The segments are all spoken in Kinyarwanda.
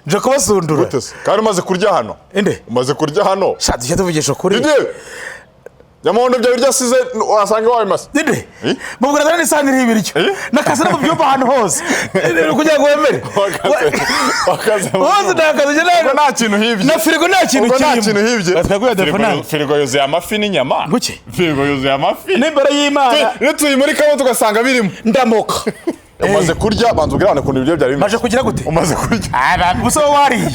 nje kubasundura gutese kandi umaze kurya hano ende umaze kurya hano shati cyo tuvugisha kuri Yamondo bya birya size wasanga wawe masa ende mubwira ni sanire ibiryo nakasana mu byumba hano hose kugira ngo wemere wakaza hose ndakaze nta kintu hivye na firigo nta kintu kirimo nta kintu hivye batwaguye defana firigo yuzuye amafi n'inyama nguki firigo yuzuye amafi n'imbere y'Imana n'utuyi muri kabo tugasanga birimo ndamoka umaze kurya banza ubwirane kuntu ibyo byari maje kugira gute umaze kurya buso wariye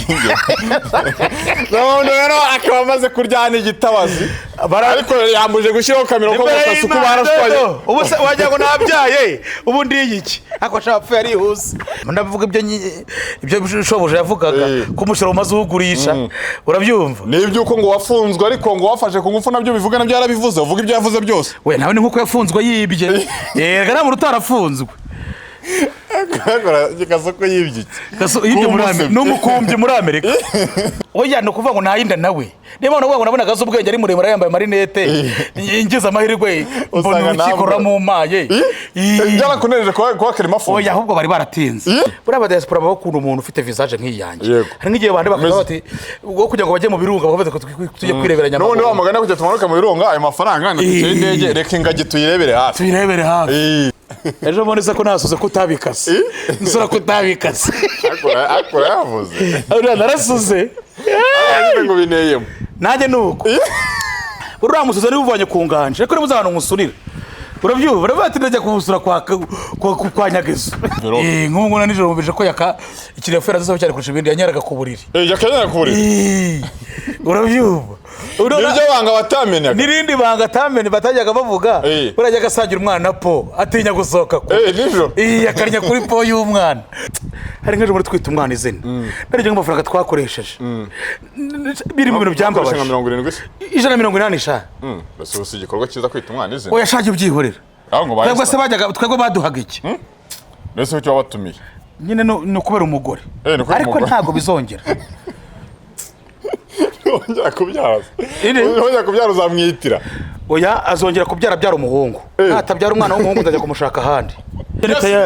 Yamondo rero akaba amaze kurya hano igitabazi ariko yambuje gushyiraho kamera ko bakasuku barashwaye ubu se wajya ngo nabyaye ubu ndi iki akosha apfu yari huse ndavuga ibyo shoboje yavugaga ko umushoro umaze ugurisha urabyumva nibyo uko ngo wafunzwe ariko ngo wafashe ku ngufu nabyo bivuga nabyo yarabivuze uvuga ibyo yavuze byose we nawe ni nkuko yafunzwe yibye yega nta muntu utarafunzwe kasoko yibye yibye muri Amerika n'umukumbye muri Amerika oya no kuvuga ngo nayinda nawe niba ngo nabona gazo ubwenge ari muremure yambaye marinete ngize amahirwe mbona ukikora mu maye njya kunejeje kwa kerima fu oya ahubwo bari baratinze buri aba diaspora bakunda umuntu ufite visage nk'iyanjye hari ngiye bande bakaza bati ngo kugira ngo bajye mu birunga bavuze ko tujye kwireberanya none wamagana kujya tumanuka mu birunga ayo mafaranga natike indege reka ingagi tuyirebere hafi ejo mbone se ko nasuze kutabikase nsura kutabikase akora yavuze uriya narasuze ngo bineyemo nanjye nuko uriya musuze ari buvanye ku nganje ariko nimuze ahantu musurira urabyumva urabati ndajya kumusura kwa Nyagezo nk'ubu na nijoro mubije ko yaka ikirefera zose cyari kurusha ibindi yanyaraga ku buriri yakanyara ku buriri urabyumva niryo banga batamenyaga nirindi banga tamene batajyaga bavuga burajya gasangira umwana po atinya gusohoka ko nijoro yakarinya kuri po y'umwana hari ngejo muri twita umwana izina narije ngamafaranga twakoresheje biri mu bintu byambabaje 170 sha basubiza igikorwa cyiza kwita umwana izina oya shaje ubyihorera twebwe se bajyaga twebwe baduhaga iki nese cyo wabatumiye nyine no kubera umugore ariko ntago bizongera ongera kubyara uzamwitira oya azongera kubyara umuhungu natabyara umwana w'umuhungu ndajya kumushaka ahandi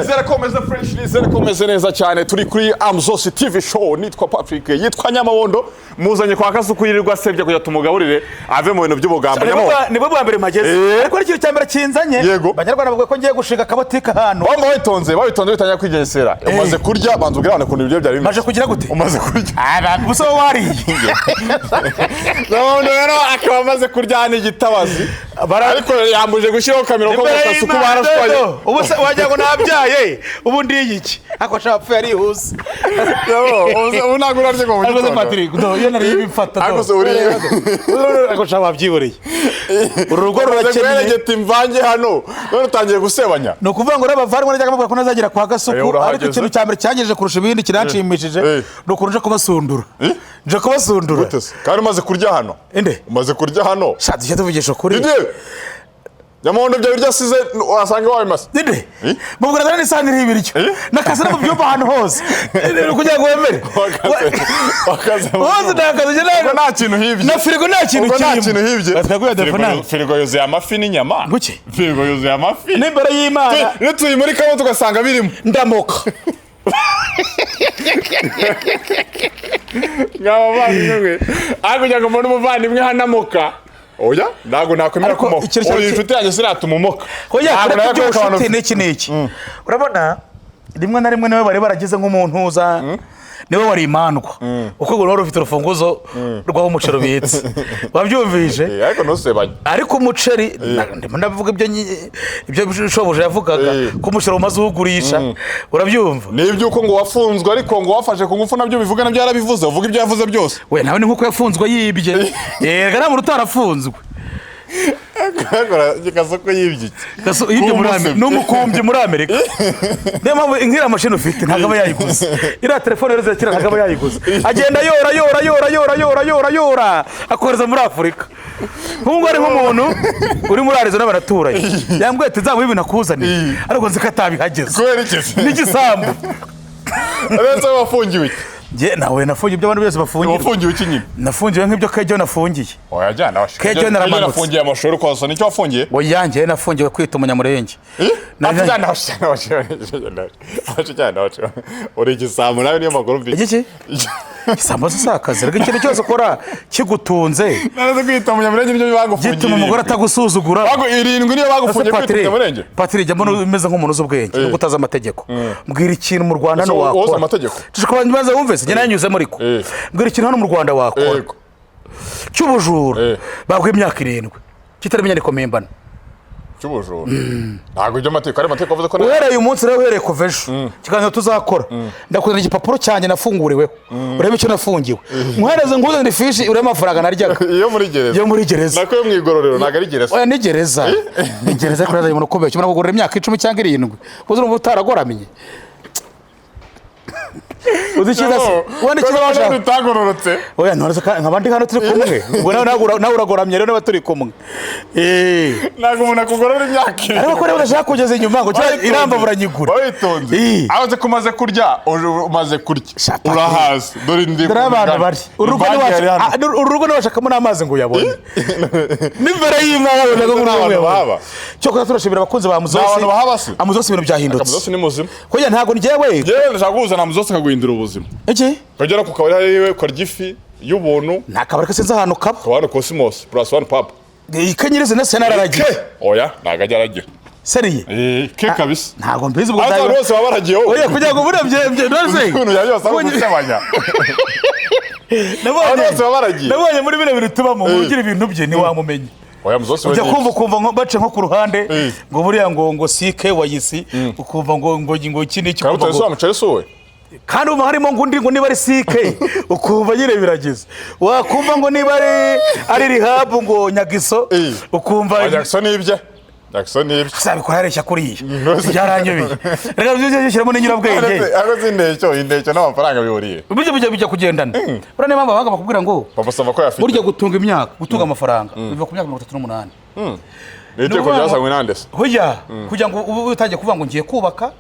zerakomeza French zerakomeza neza cyane turi kuri Amzosi TV show nitwa Patrick yitwa Nyamabondo muzanye kwa kasuku yirirwa sevye kujya tumugaburire ave mu bintu by'ubugamba nibo bwa mbere mageze ariko ari cyo cyambere kinzanye banyarwanda bavuga ko ngiye gushinga akabotika hano wamba witonze bitanya kwigesera umaze kurya banza ubwirane kuntu ibyo byari maje kugira gute umaze kurya buso wariye Yamondo rero akaba amaze kurya hano igitabazi ariko yambuje gushyiraho kamera ko bakasuku barashwaye ubu se wajya ngo nabyaye ubu ndi iki akosha apfu yari huse ubu ntabwo urarye ngo mugitondo Patrick yo nari ibifata akosha babyiboreye urugo rurakeneye imvange hano none utangiye gusebanya no kuvuga ngo n'abavarwa najyaga bavuga ko nazagira kwa gasuku ariko ikintu cyambere cyagejeje kurusha ibindi kiranshimishije no kuruje kubasundura nje kubasundura kandi umaze kurya hano ende umaze kurya hano shati cyo tuvugisha kuri Yamondo bya birya size wasanga wawe masa ende mubwira ni sanire ibiryo nakasana mu byumba hano hose kugira ngo wemere wakaza hose ndakaze nta kintu hivye na firigo nta kintu hivye batwaguye defana firigo yuzuye amafi n'inyama nguki firigo yuzuye amafi n'imbere y'Imana n'utuyi muri kabo tugasanga birimo ndamoka ngaba bavimwe akujya ngo mbone umuvandimwe hanamoka oya ntago nakwemera ko uri inshuti yanjye siratuma umumoka oya kureka n'iki urabona rimwe na rimwe nawe bari baragize nk'umuntu uza niwe wari imandwa uko ngo ufite urufunguzo rwaho umuceri bitse wabyumvije ariko ntusebanye ariko umuceri ndavuga ibyo shoboje yavugaga ko umuceri umaze ugurisha urabyumva nibyo uko ngo wafunzwe ariko ngo wafashe ku ngufu nabyo bivuga nabyo yarabivuze uvuga ibyo yavuze byose we nawe ni nkuko yafunzwe yibye yega nta muntu utarafunzwe kasoko yibye muri Amerika n'umukumbye muri Amerika niyo mpamvu nkira mashini ufite ntabwo aba yayiguze iriya telefone rero zirakira ntabwo aba yayiguze agenda yora akohereza muri Afurika nk'ubwo ari nk'umuntu uri muri Arizona baraturanye yambwiye ati nzamuha ibintu akuzaniye ariko nzi ko atabihageze kubera iki n'igisambu Abenza wafungiwe nge nawe nafungiye ibyo abantu bose bafungiye. Wafungiye iki nyine? Nafungiye nk'ibyo Kejo nafungiye. Oya jyana washe. Kejo naramanutse. Nafungiye amashuri kwasa nicyo wafungiye? Oya nge nafungiye kwita umunyamurenge. Jyana washe. Uri igisambo nawe niyo makuru mbi. Iki? Isambo zisakaze rega ikintu cyose ukora kigutunze. Naraze kwita umunyamurenge nibyo bagufungiye. Gituma umugore atagusuzugura. Bago irindwi niyo bagufungiye kwita umunyamurenge. Patiri jya mbona umeze nk'umuntu uzubwenge no gutaza amategeko. Mbwira ikintu mu Rwanda no wakora. Woza amategeko. Tushobora kubanza wumve se nanyuze muri ko. Mbwira ikintu hano mu Rwanda wakora. Cy'ubujura. Bagwe imyaka 7. Kitari inyandiko mpimbano. Cy'ubujura. Ntago ibyo amategeko ari amategeko avuze ko uhereye uyu munsi rero uhereye kuva ejo kiganiro tuzakora ndakuzana igipapuro cyanjye nafunguriweho urebe icyo nafungiwe muhereze nguzanire ifishi urebe amafaranga naryaga iyo muri gereza nako yo mu igororero ntago ari gereza oya ni gereza ni gereza kureza umuntu ukomeye cyumara kugorora imyaka 10 cyangwa 7 uzura utaragoramenye uzikiza se wandi kibaje utagororotse oya none nkabandi hano turi kumwe ubwo nawe uragoramye rero n'abaturi kumwe nago umuntu akugorora imyaka ariko ko rero urashaka kugeza inyuma ngo iramba buranyigura witonze abaze kumaze kurya umaze kurya urahaza dore ndi abantu bari urugo n'abashakamo n'amazi ngo uyabone n'imbere y'imana ngo muri baba cyo ko turashimira abakunzi ba Muzosi abantu bahabase Amuzosi ibintu byahindutse Muzosi ni muzima ko ya ntago njyewe ndashaka kuzana Muzosi kaguhindura ubuzima iki kagera ku kabari hariwe ko ryifi y'ubuntu nta kabari kasenze ahantu kaba kabano Cosmos +1 pub ikanyirize na senararagiye oya nagajya aragira seriye ke kabisa ntago mbizi ubwo dayo bose babaragiye oya kujya ngo burebye nose ukuntu yabyo gusebanya nabonye muri bino bintu tubamo ugira ibintu bye ni wamumenye oya Muzosi ujya kumva ngo bace nko ku ruhande ngo buriya ngo sike wayisi ukumva ngo ikindi cyo kuvuga ngo mucere suwe kandi ubu harimo ngo niba ari sike ukumva nyine birageze wakumva ngo niba ari rehab ngo nyagiso ukumva Jackson nibye Jackson nibye sabikora areshya kuriya byaranyobeye rega byishyiramo n'inyurabwenge indecyo n'amafaranga bihuriye bijya kugendana bura niba abanga bakubwira ngo babasaba ko yafite burya gutunga amafaranga biva ku myaka 38 Niteko ryasangwe nandese. Hoya kugira ngo utangiye kuvuga ngo ngiye kubaka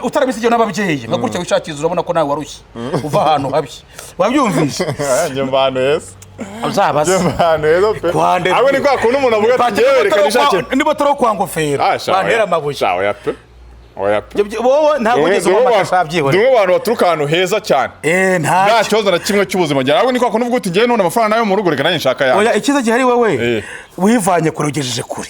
utarabisigiye n'ababyeyi ngakurikiye wishakiza urabona ko nawe warushye uva ahantu habi wabyumvise njye mbano yes azabaza mbano yezo pe abo ni kwa kuntu umuntu avuga ati ngewe reka nishake nibo taro kwa ngofera bantera amabuye oya pe oya pe wowe ntabwo ugeze mu makashabyihore ndumwe abantu baturuka ahantu heza cyane nta cyoza na kimwe cy'ubuzima cyane abo ni kwa kuntu uvuga ati ngewe none amafaranga nayo mu rugo reka nanjye nshaka yawe oya ikiza gihari wewe wivanye kurugejeje kure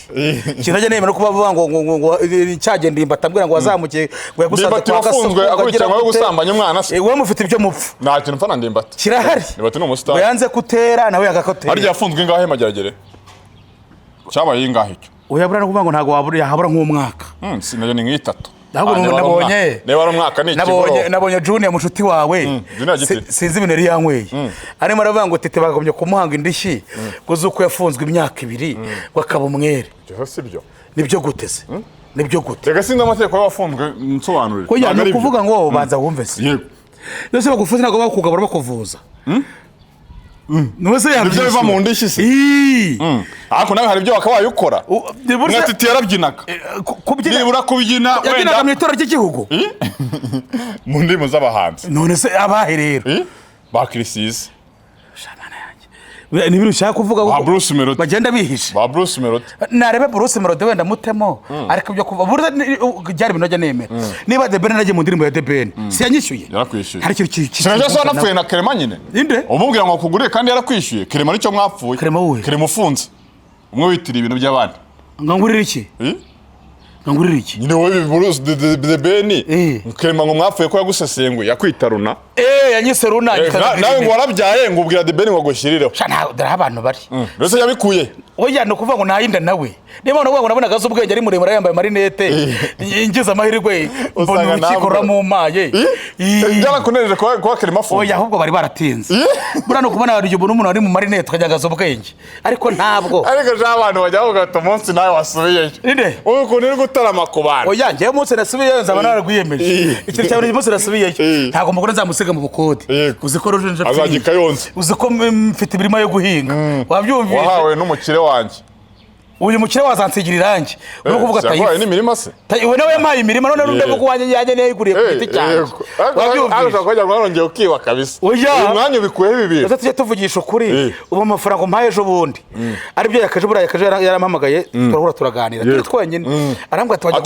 kinajye nemera ko bavuga ngo cyagenda imbatambwira ngo wazamukiye ngo yagusanze kwa gafunzwe akurikira ngo gusambanya umwana se wewe mufite ibyo mupfu nta kintu mfana ndimbati kirahari ndimbati no mustar yanze kutera nawe yagakotera ari yafunzwe ingahe mageragere cyabaye ingahe cyo uyabura no kuvuga ngo ntago wabura habura nk'umwaka sinaje ni nk'itatu nabonye ne wari umwaka ni ikiboro nabonye Junior mushuti wawe sinzi ibintu yari yanyweye arimo aravuga ngo tete bagomye kumuhanga indishyi kuzuko yafunzwe imyaka 2 ngo akaba umwere sibyo nibyo guteze nibyo gute rega sinzi amategeko y'abafunzwe nsobanurira ko yani kuvuga ngo banza wumve se yego nose bagufunze nago bakugabura bakuvuza Nose yabyo biva mu ndishyi se ako nawe hari ibyo wakabaye ukora mwatiti yarabyinaga nibura kubyina wenda mu itora ry'igihugu mu ndimo z'abahanzi none se abahe rero ba Christise ni birushaka kuvuga ngo Bruce Melody bagenda bihisha ba Bruce Melody narebe Bruce Melody wenda mutemo ariko byo kuva burya byari binojya nemera niba The Ben naje mu ndirimbo ya The Ben si yanyishyuye yarakwishyuye hari ikintu kinaje so napfuye na Clement nyine inde umubwira ngo kugure kandi yarakwishyuye Clement nicyo mwapfuye Clement ufunze umwe witira ibintu by'abandi ngangurira iki ngangurira iki nyine wowe Bruce The Ben Clement ngo mwapfuye ko yagusesenguye yakwitaruna yanyise runa nawe ngo warabyaye ngo ubwira The Ben ngo agushyirireho dara abantu bari rose yabikuye oya no kuvuga ngo nayinda nawe niba no ngo nabona gazo ubwenge ari muremure yambaye marinete ingize amahirwe mbona ukikora mu maye njya kunejeje kwa Clement afunze oya ahubwo bari baratinze bura no kubona ari umuntu umuntu ari mu marinete tukajya gazo ubwenge ariko ntabwo ariko je abantu bajya bagata umunsi nawe wasubiyeyo inde ukuntu uri gutarama ku bantu oya ngiye umunsi nasubiyeyo nzaba naragwiyemeje ikintu cyane umunsi nasubiyeyo ntabwo mugore nzamusiga mu bukode uziko roje azagika yonze uziko mfite ibirimo yo guhinga wabyumvise wahawe n'umukire wanjye uyu mukire wazansigira irangi uri kuvuga tayifu ni mirima se we nawe yampaye imirima none n'undavuga uwanjye yajye nayiguriye ku giti cyanjye wabyumvise kujya mwarongeye ukiba kabisa uyu mwanya ubikuyeho ibibiri tujye tuvugisha ukuri ubu amafaranga mpaye ejo bundi aribyo yakaje buriya yakaje yarampamagaye turahura turaganira turi twenyine arambwira ati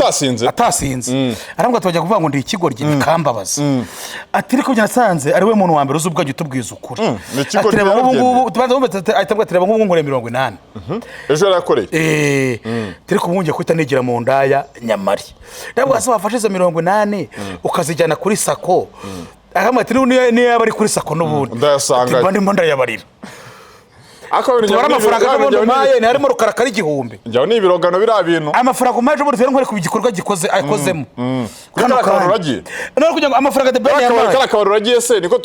atasinze arambwira ati wajya kuvuga ngo ndi ikigoryi bikambabaza ati ariko byasanze ari we muntu wa mbere uzi ubwajye utubwiza ukuri ati reba ngubu tubanza ahita ati reba ngubu ngore 80 ejo yarakoreye turi kumwungiye kwita nigira mu ndaya nyamari ntabwo ase wafashe izo 80 ukazijyana kuri sako akamwe ati niyo yaba ari kuri sako n'ubundi ndayasanga ndimo ndayabarira tubara amafaranga y'ubundi maye harimo rukarakari igihumbi njyaho ni ibirogano biri abintu amafaranga umaje muri tero nkore ku gikorwa gikoze akozemo kano kabaruragiye no kugira ngo amafaranga de bene yabaye kala kabaruragiye se niko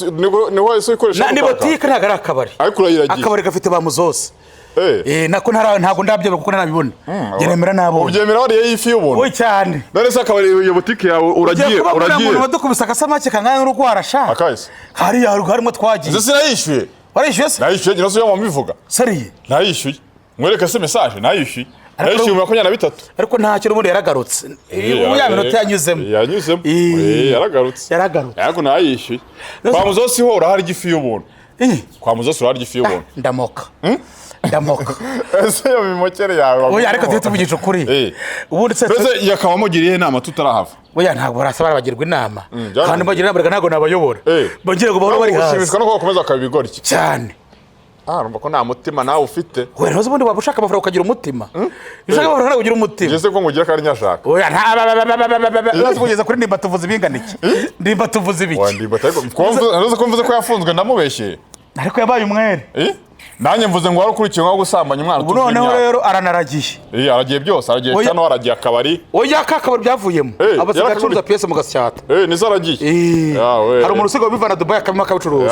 wese ukoresha ni botike ntago ari akabari ariko urayiragiye akabari gafite bamuzose nako ntago ndabyeba kuko ntabibona geremera nabo ubyemera wari yifi y'ubuntu we cyane none se akabari iyo botike yawe uragiye umuntu wadukubisa akasamake kangana n'urwara sha akayise harimo twagiye nzi sinayishyuye warishyuye se nayishyuye nyine so mubivuga sariye nayishyuye mwereka se message nayishyuye nayishyuye 23 ariko ntacyo n'ubundi yaragarutse ubu yaminota yanyuzemo yaragarutse yako nayishyuye kwa muzosi ho urahari gifi y'ubuntu kwa muzosi urahari gifi y'ubuntu ndamoka ese yo mimokere yawe oya ariko tete tuvugisha ukuri ubundi se yakamamugiriye inama tutarahava oya ntabwo barasaba bagirwa inama kandi bagira inama ntabwo nabayobora bagira ngo bahora bari hasi ushimishwa no gukomeza akabigora iki cyane urumva ko nta mutima nawe ufite we ntuzi ubundi waba ushaka amafaranga ukagira umutima ushaka amafaranga ukagira umutima ngeze ko ngugira kandi nyashaka oya nta kugeza kuri ndimba tuvuze ibingana iki ndimba tuvuze ibiki ntuzi ko mvuze ko yafunzwe ndamubeshyeye ariko yabaye umwere nanjye mvuze ngo warukurikiye nko gusambanya umwana ubu noneho rero aranaragiye aragiye byose aragiye cyane aragiye akabari oya kakabari byavuyemo abasigaye acuruza piyese mu gasyata nizo aragiye hari umuntu usigaye ubivana Dubai akabimo akabicuruza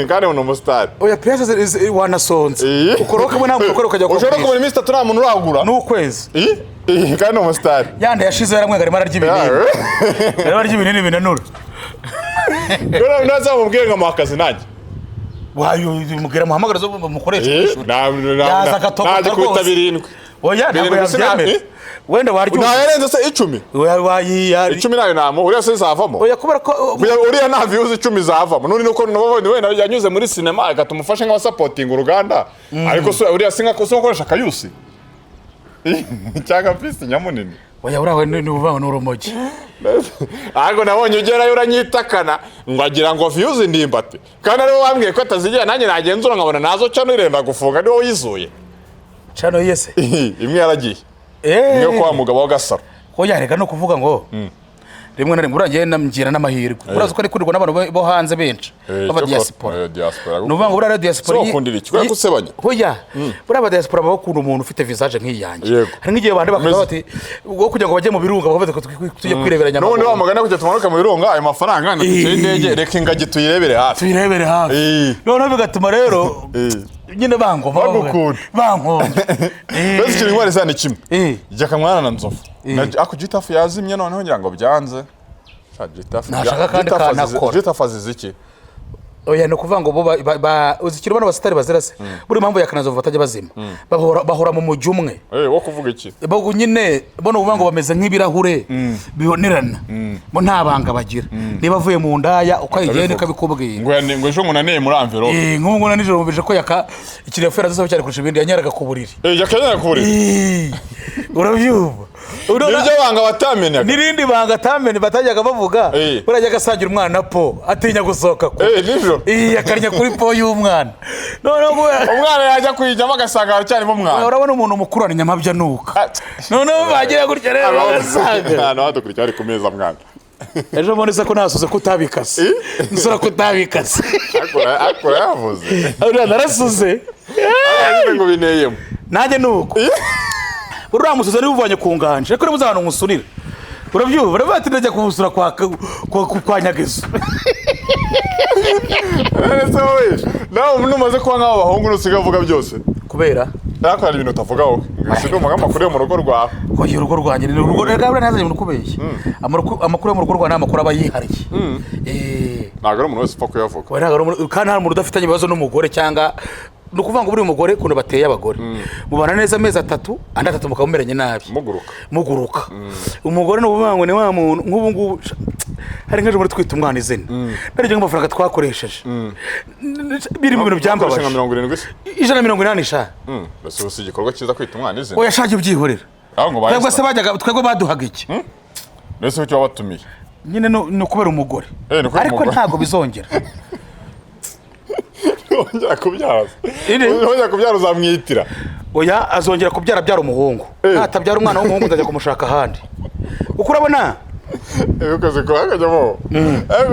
kandi ni umusitari oya piyese wanasonze ukoroka we ntabwo ukora ukajya ushobora kubona iminsi 3 nta muntu uragura n'ukwezi kandi ni umusitari yanda yashize yaramwenga arimo ararya ibinini binanura naza mubwire ngo amakazi nanjye mubwira muhamagara zo mukoresha yaza agatoka rwose 7 oya ntabwo yabyemera wenda waryo nayarenze se 10 10 nayo namo uriya se zavamo oya kubera ko uriya nta views 10 zavamo none nuko wenda yanyuze muri cinema agatumufasha nka supporting uruganda ariko so uriya singa ko sokoresha kayusi cyangwa pisi nyamunini oya urawe ni uvuga n'urumogi ariko nabonye ugerayo uranyitakana ngo agira ngo views ndimbate kandi ariwe wambwiye ko atazigira nanjye nagenzura nkabona nazo cyane irenda gufunga niwo yizuye cyane yese imwe yaragiye niyo kwa mugabo wa Gasaro oya reka no kuvuga ngo rimwe na rimwe urangiye namgira n'amahirwe uraza ko ari kurirwa n'abantu bo hanze benshi baba diaspora nuvuga ngo uriya diaspora ukundira iki kuri kusebanya oya uriya diaspora baba bakunda umuntu ufite visage nk'iyanjye hari nk'igihe bandi bakaza bati ngo kugira ngo bajye mu birunga bakavuze ko tujye kwireberanya none wamagana kujya tumanuka mu birunga ayo mafaranga natuteye indege reka ingagi tuyirebere hafi none bigatuma rero nyine bankomba bese kiri ngware zane kimwe ijya kamwana na nzovu ako gitafu yazimye noneho ngira ngo byanze gitafu aziziki oya no kuvuga ngo bo uzikira bana basitari bazirase buri mpamvu yakanazova batajya bazima bahora mu mujyi umwe wo kuvuga iki bo nyine bono uvuga ngo bameze nk'ibirahure bibonerana bo nta banga bagira niba avuye mu ndaya ukayigenda kabikubwiye ngo ejo munaniye muri envelope nk'ubu ngo nijoro mubije ko yaka ikirefera zose cyane kurusha ibindi yanyaraga ku buriri yakanyaraga ku buriri urabyumva niryo banga batamenyaga nirindi banga atamenya batajyaga bavuga burajya gasangira umwana na po atinya gusohoka ko akarya kuri po y'umwana noneho umwana yajya kuyijyamo agasanga aracyarimo umwana urabona umuntu mukuru ari nyamabya nuka noneho bagira gutya rero bagasanga wadukurikira ari ku meza mwana ejo mbona se ko nasuze ko utabikase nsura ko utabikase akora yavuze narasuze ngo bineyemo nanjye nuko uriya musozi ari uvanye ku nganje ariko niba ahantu musurira urabyumva baravuga ati ndajya kumusura kwa Nyagezo nawe numaze kuba nk'abo bahungu nusiga avuga byose kubera ariko hari ibintu utavuga wowe sinumva nk'amakuru yo mu rugo rwawe oya urugo rwanjye ni urugo rwawe ntazanye umuntu ukubeshya amakuru yo mu rugo rwawe ni amakuru aba yihariye ntabwo ari umuntu wese upfa kuyavuga kandi hari umuntu udafitanye ibibazo n'umugore cyangwa ni ukuvuga ngo buri mugore kuntu bateye abagore mubana neza amezi 3 andi 3 mukaba mumeranye nabi muguruka umugore ni ukuvuga ngo ni wa muntu nk'ubu ngubu hari nk'ejo muri twita umwana izina naryo nk'amafaranga twakoresheje biri mu bintu byambabaje 180 sha basi usi igikorwa cyiza kwita umwana izina oya shaje ubyihorera twebwe se bajyaga twebwe baduhaga iki mbese cyo wabatumiye nyine no kubera umugore ariko ntago bizongera ongera kubyara uzamwitira oya azongera kubyara byara umuhungu natabyara umwana w'umuhungu ndajya kumushaka ahandi uko urabona ukoze ko akajyamo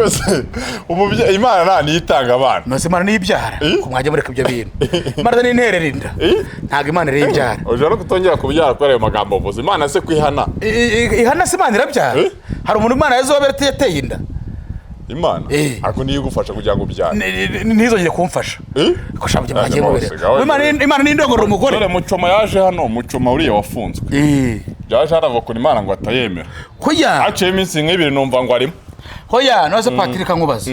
se umubyeyi Imana nani yitanga abana nose Imana ni ibyara ko mwajya mureka ibyo bintu Imana ni intererinda ntago Imana iri ibyara ujara kutongera kubyara kwa ayo magambo uvuze Imana se kwihana ihana se Imana irabyara hari umuntu Imana yazobera yateye inda Imana ako niyo gufasha kugira ngo byane nizongere kumfasha ko shabye bagiye mubere Imana ni indogoro umugore dore mucoma yaje hano mucoma uriye wafunzwe yaje harava ko Imana ngo atayemera hoya aciye iminsi nk'ibiri numva ngo arimo hoya nose Patrick nkubaza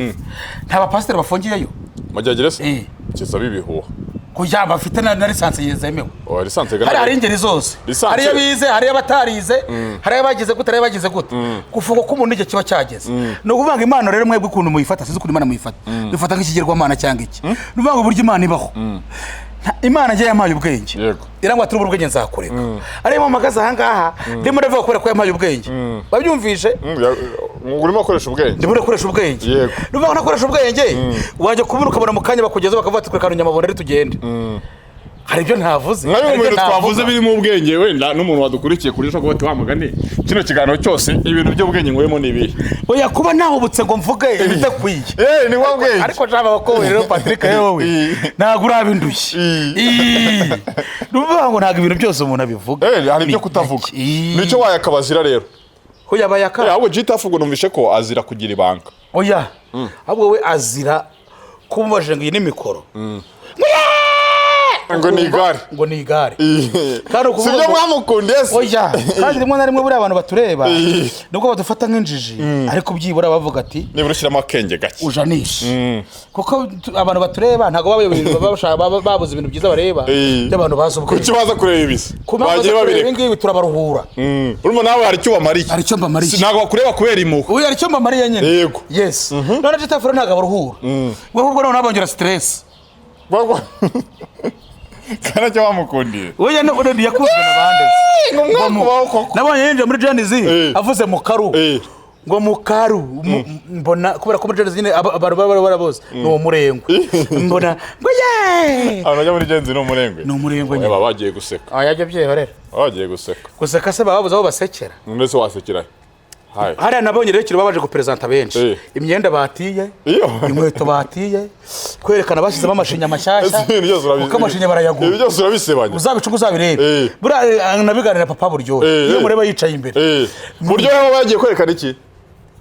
nta bapasiteri bafungiyeyo majyagire se kisa bibihuha kuya bafite na lisansi yezemewe lisansi gana hari ingeri zose hari yabize hari yabatarize hari yabagize gute hari yabagize gute kufunga ko umuntu igihe kiba cyageze no kuvanga Imana rero mwebwe kuntu muyifata sizo kuntu Imana muyifata bifata nk'ikigirwa Imana cyangwa iki nuvanga uburyo Imana ibaho Imana ngiye yamaye ubwenge irangwa turi ubwenge nzakureka ari mu magaza ahangaha ndimo ndavuga kubera ko yamaye ubwenge babyumvishe urimo akoresha ubwenge ndimo ndakoresha ubwenge nuvanga nakoresha ubwenge wajya kubura ukabona mu kanya bakugeza bakavuga ati twekana nyamabone tugende hari ibyo ntavuze nkayo mu twavuze biri mu ubwenge wenda n'umuntu wadukurikiye kurisha ko bati wamugane kino kiganiro cyose ibintu by'ubwenge ngoyemo nibihe oya kuba nahubutse ngo mvuge ibidakwiye ni wa bwenge ariko jaba bakowe rero Patrick yewe ntago urabindushye nuvuga ngo ntago ibintu byose umuntu abivuga hari ibyo kutavuga nico wayakabazira rero hoya bayaka ahubwo jitafugo numvishe ko azira kugira ibanga oya ahubwo we azira kumbaje ngo iyi ni mikoro ngo ni igare kandi ukuvuga sibyo mwamukundiye se oya kandi rimwe na rimwe buri abantu batureba nubwo badufata nk'injiji ariko byibura bavuga ati nibura ushyiramo akenge gake ujanishe kuko abantu batureba ntago babuze ibintu byiza bareba by'abantu bazi ubwo kuki baza kureba ibisi bagiye babireka ngibi turabaruhura urimo nawe hari cyo bamariye hari cyo mbamariye ntago bakureba kubera impuhwe uyu hari cyo mbamariye nyine yego yes none jitafuro ntago baruhura ahubwo none abongera stress kana cyo bamukundiye oya no yakuzwe nabande nabonye yinje muri Janizi avuze mu karu ngo mu karu mbona kubera ko muri Janizi nyine abantu bose no murengwe mbona ngo ye abajya muri Janizi no murengwe nyine baba bagiye guseka ayajya byehorera bagiye guseka se babuze aho basekera ndetse wasekera hari nabonye rero kiri babaje gupresenta benshi imyenda batiye inkweto batiye kwerekana bashyizemo amashinya mashyashya uko amashinya barayagura ibyo byose urabisebanya uzabicuga uzabirebe bura nabiganira papa buryo iyo mureba yicaye imbere buryo baba bagiye kwerekana iki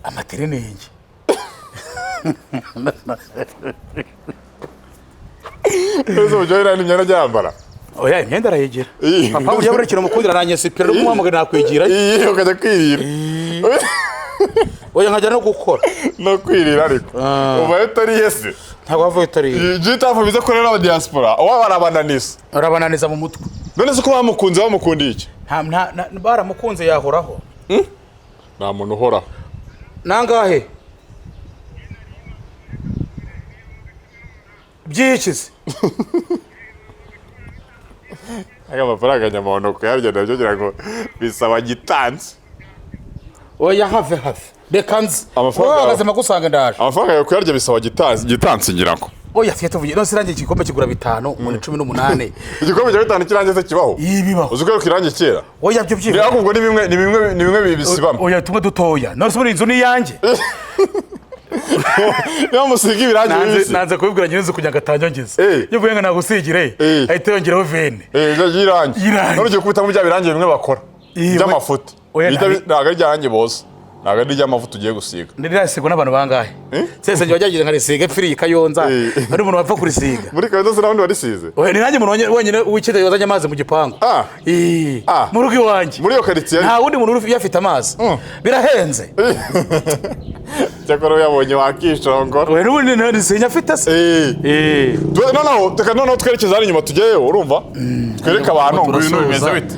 amaterenenge Ese buryo rero imyenda ryambara oya imyenda arayegera papa buryo burekera umukundira aranyesipira no kumwamagana nakwigira ukajya kwirira oya nkajya no gukora no kwirira ariko uba utari yese ntabwo wavuye utari jitafu bize ko rero aba diaspora barabananiza mu mutwe none se ko bamukunze bamukundiye iki baramukunze yahoraho nta muntu uhoraho nangahe byikize amafaranga nyamahono kuyarya nabyo ngira ngo bisaba gitanze oya have reka nzi uhagaze magusanga ndaje amafaranga yo kuyarya bisaba gitanze ngira ngo oya fiye tuvuye no sirangiye igikombe kigura 5 muri 18 igikombe cya 5 kirangiye se kibaho ibibaho uzi ko kirangiye kera oya byo byiwe ahubwo ni bimwe bisibamo oya tumwe dutoya none se muri inzu ni yanjye niba musiga ibirangi bibisi nanze kubibwira nyine kujya gatanyo ngeze iyo vuye ntago usigire ahita yongeraho vene irangi none ugiye kubita mu bya birangi bimwe bakora by'amafuti ntago ari ryarangi bose ntabwo ari ry'amavuta ugiye gusiga ndirasiga n'abantu bangahe sese njye wajyagira nka risiga firi kayonza ari umuntu wapfa kurisiga muri kayonza se n'abandi barisize ni nanjye umuntu wenyine w'ikida yozanye amazi mu gipangu mu rugo iwanjye muri iyo karitsiye nta wundi muntu uri uyafite amazi birahenze cyakora uyabonye wakishongora we n'ubundi ntisinya afite se noneho twerekeza hano inyuma tugeyeho urumva twereke abantu ngo ibintu bimeze bite